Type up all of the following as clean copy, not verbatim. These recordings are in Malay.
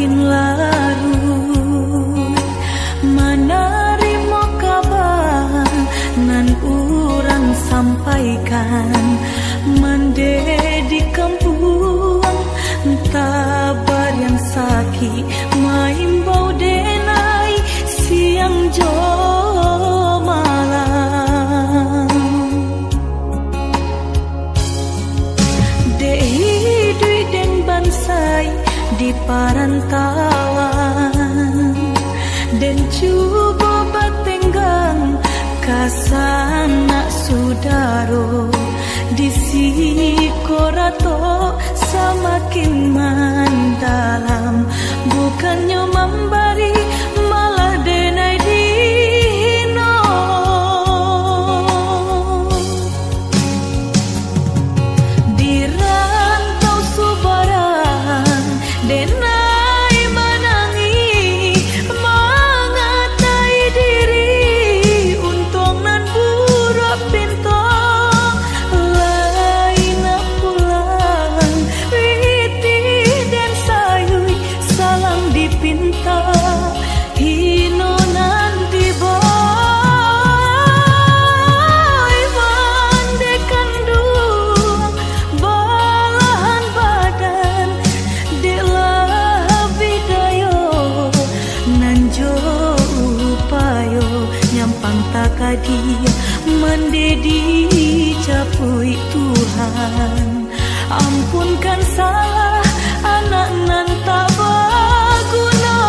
makin larut. Menerima kabar nan urang sampaikan, mande di kampung tabar yang sakit maimbau denai siang jo malam. Dehi dui den bansai di parantauan, dan coba batenggang kasana sudaro di sikorato semakin mendalam, bukannya memberi malah denai dino. Di rantau subaran denai menangi mengatai diri untung nan buruk pintu lain pulang witi dan sayui salam dipinta hino nan diboy mandekan dua balahan badan delah bidayo nanjo upayo nyampang takadia mendedi capui Tuhan. Ampunkan salah anak nan tak berguna.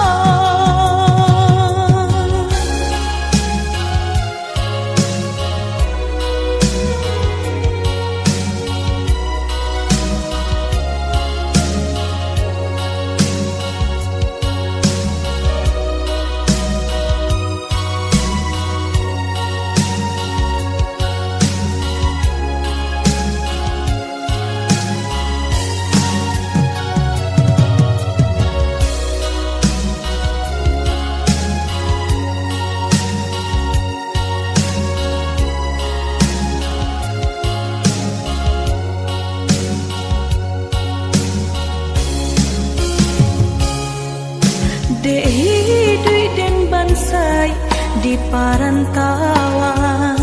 Dehi dui den bansai di parantauan,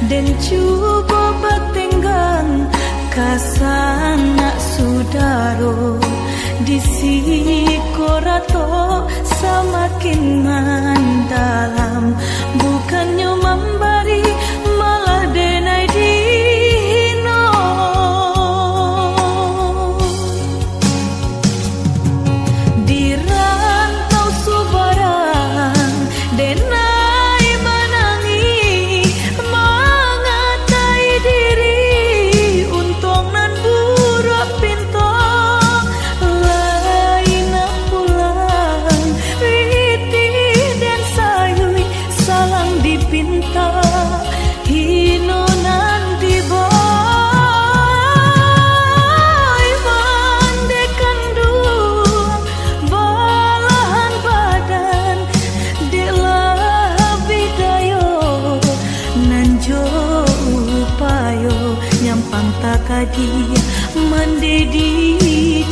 dan coba batenggang kasana sudaro di sikorato semakin mendalam, bukannya memberi malah denai dino. Di rantau subaran denai menangi mengatai diri untung nan buruk pintu lain pulang witi dan sayui salang dipinta hino nan diboy mandekan dua balahan badan delah bidayo nanjo upayo nyampang takadia mendedi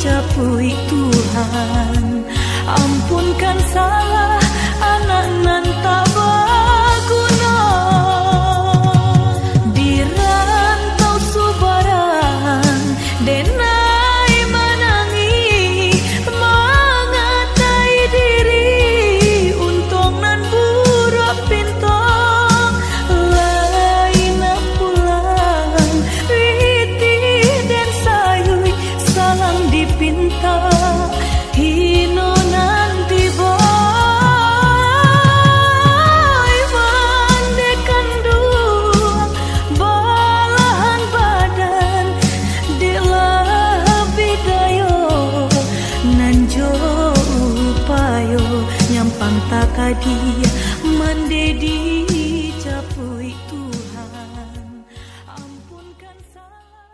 capui Tuhan. Ampunkan salah anak nan tak berguna. Di rantau subaran denai menangi mengatai diri untung nan buruk pintu lain pulang witi dan sayui salang dipinta hino nan diboy mandekan dua balahan badan delah bidayo nanjo upayo nyampang takadia mendedi capui Tuhan. Ampunkan salah.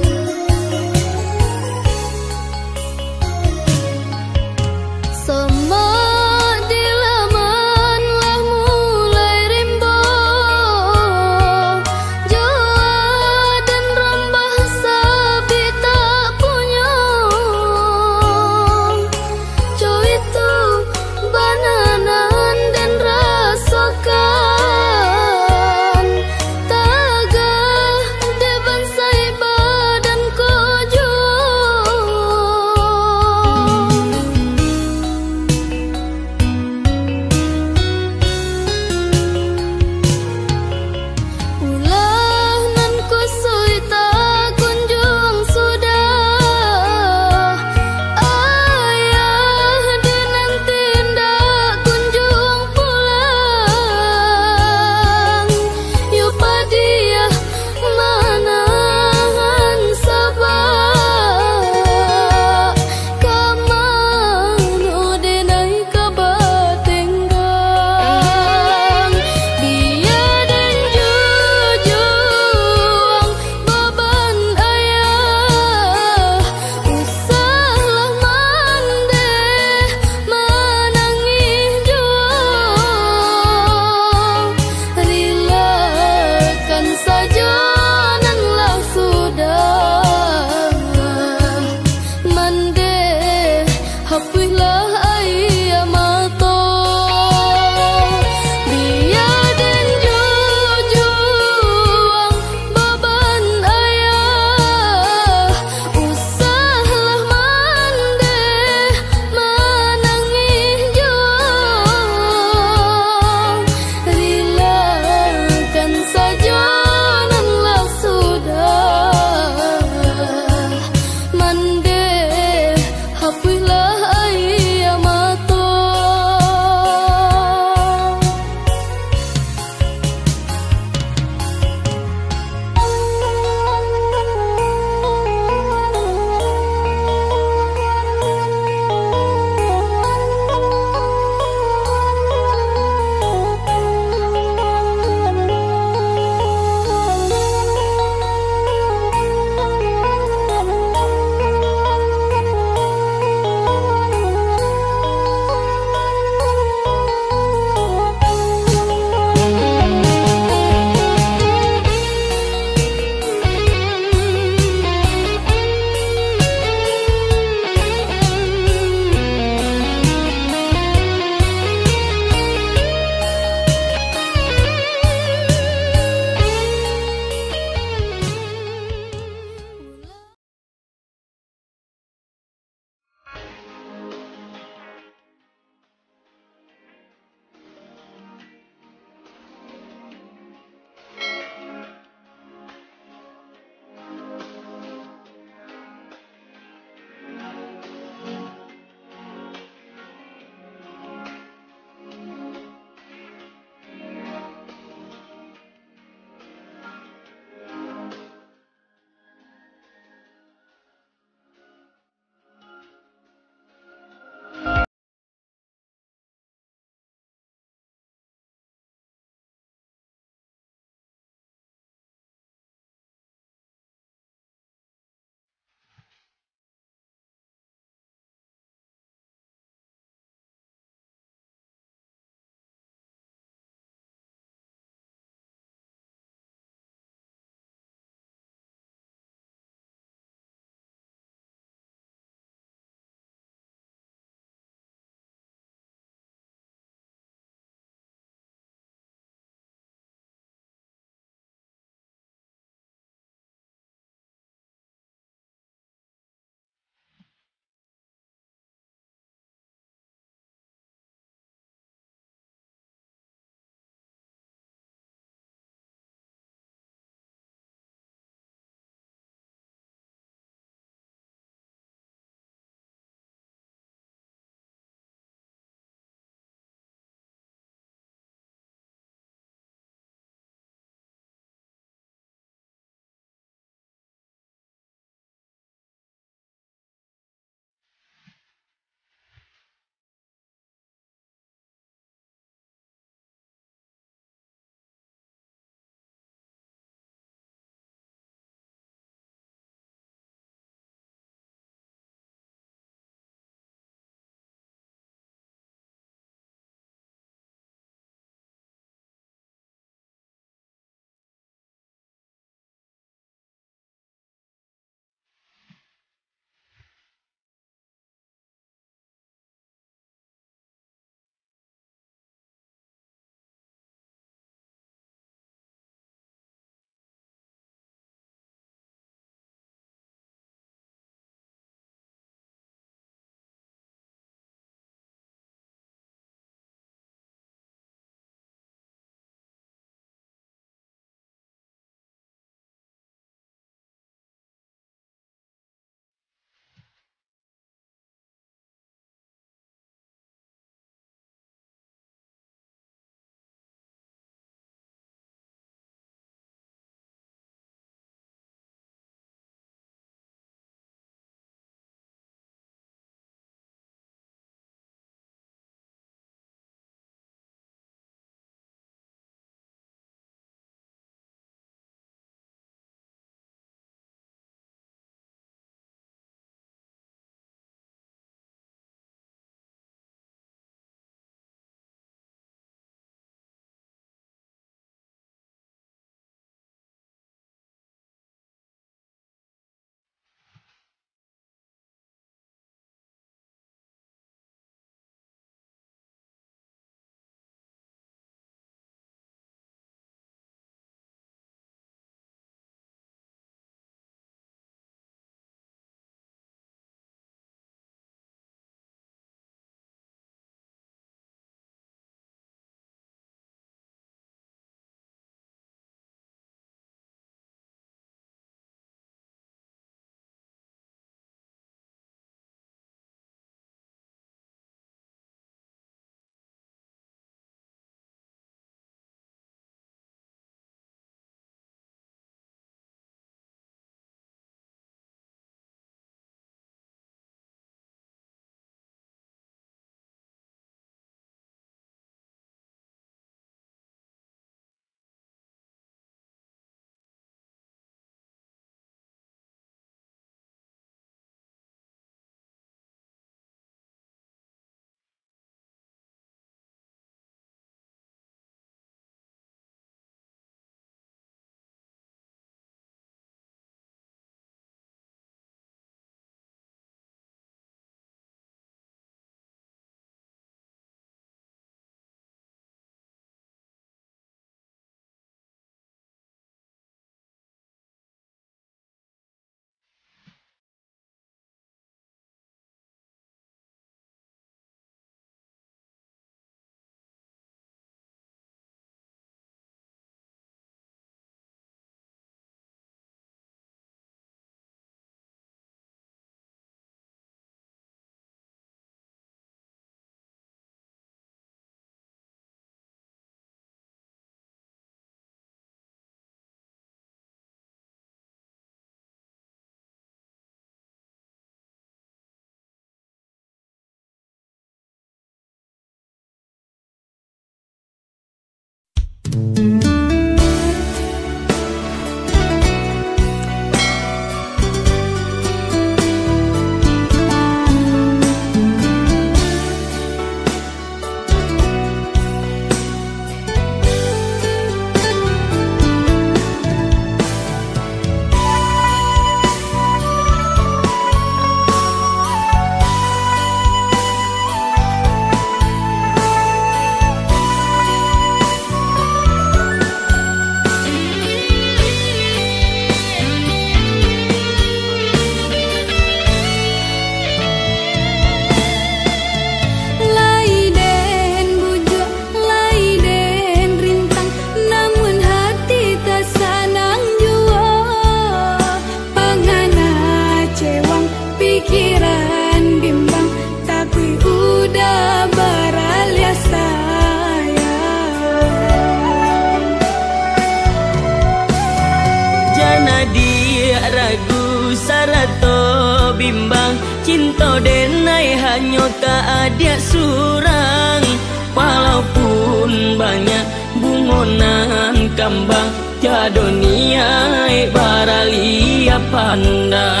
cinta denai hanya tak ada surang. Walaupun banyak bungonan kambang, tiada niai baralia pandang.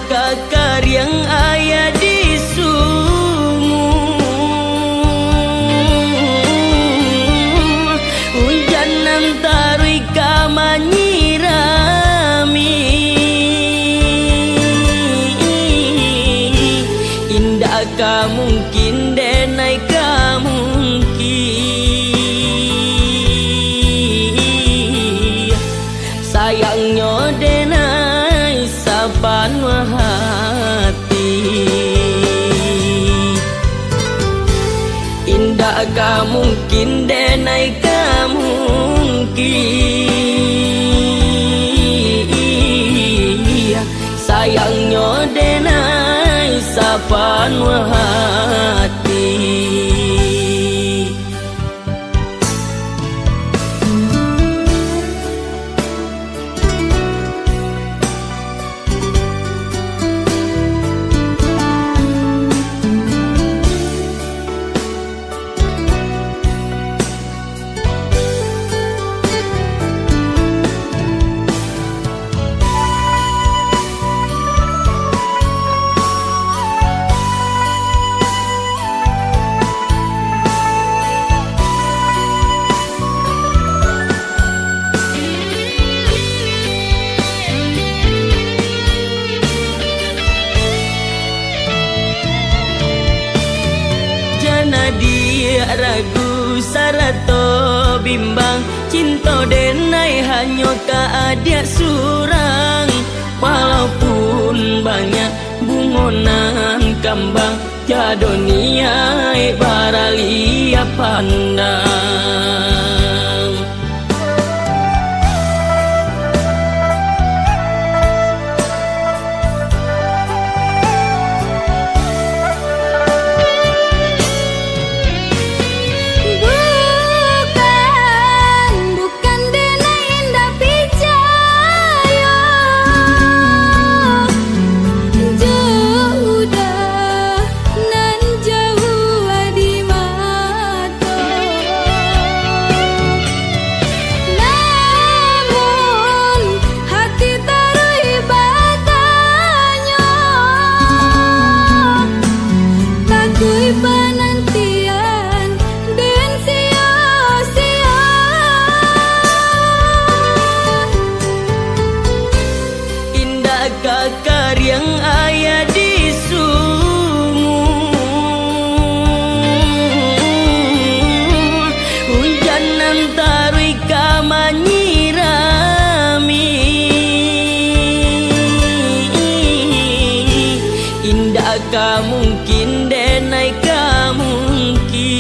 Kakar yang ayah di sumur, hujan antari kama nyirami. Indah ka mungkin denai ka mungkin, sayangnya denai saban hati. Indah ka mungkin denai ka mungkin, sayangnya denai saban hati. Dia ragu sarato bimbang, cinta denai hanya tak ada surang. Walaupun banyak bungonan kambang, tiada niai baralia pandang. Kakar yang ayah di sumur, hujan antari kama nyirami. Indah ka mungkin denai ka mungkin,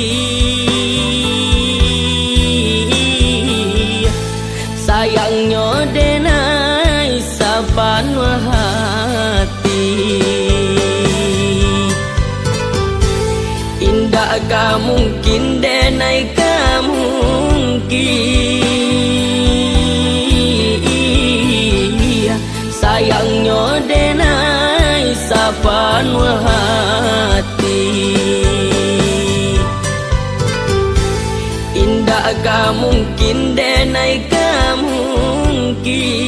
sayangnya denai saban hati. Indah ka mungkin denai ka mungkin, sayangnya denai saban hati. Indah ka mungkin denai ka mungkin,